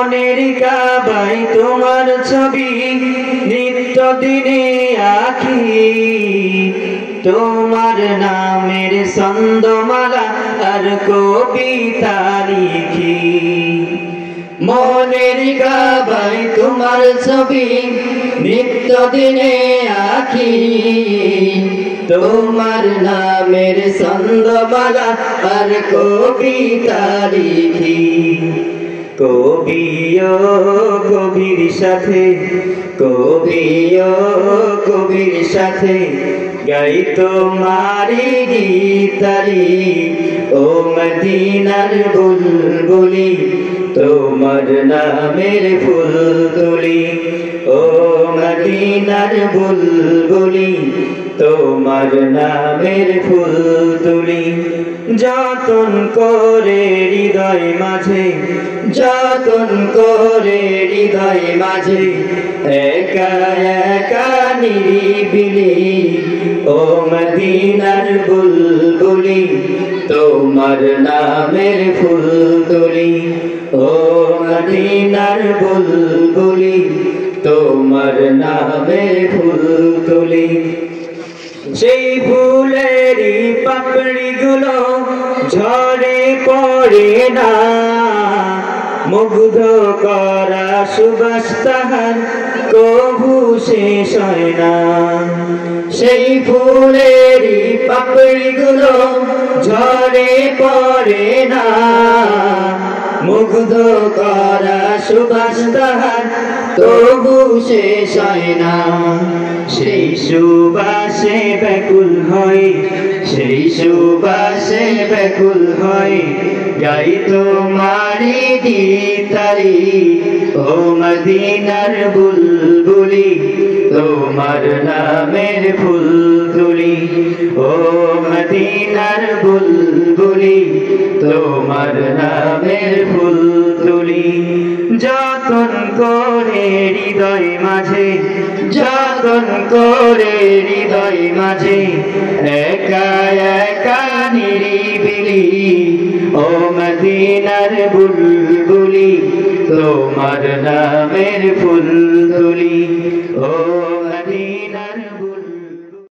মনের কাবায় তোমার ছবি নিত্য দিনে আঁকি, তোমার নামের ছন্দমালা আর কবিতা লিখি। মনের কাবায় তোমার ছবি নিত্য দিনে আঁকি, তোমার নামের ছন্দমালা আর কবিতা লিখি। কবিও কবির সাথে, কবিও কবির সাথে গাই তোমারি গীতারি। ও মদিনার বুলবুলি তোমার নামের ফুল তুলি। ও মদিনার বুলবুলি তোমার নামের ফুল তুলি। যতন করে হৃদয় মাঝে, যতন করে হৃদয় মাঝে একা একা নিরিবিলি। ও মদিনার বুলবুলি তোমার নামের ফুল তুলি। ও মদিনার বুলবুলি তোমার নামের ফুল তুলি। সেই ফুলেরই পাপড়িগুলো ঝরে পড়ে না, মুগ্ধ করা সুবাস তাহার কভু শেষ হয় না। সেই ফুলেরই পাপড়িগুলো ঝরে পড়ে না, মুগ্ধ করা সুবাস তাহার তবু শেষ হয় না। সেই সুবাসে ব্যাকুল হয়, সেই সুবাসে ব্যাকুল হয় গাই তোমারি গীতারি। ও মদিনার বুলবুলি তোমার নামের ফুল তুলি। ও মদিনার বুলবুলি তোমার নামের ফুল তুলি। যতন করে হৃদয় মাঝে, যতন করে হৃদয় মাঝে একা একা নিরিবিলি। ও মদিনার বুলবুলি তোমার নামের ফুল তুলি। ও মদিনা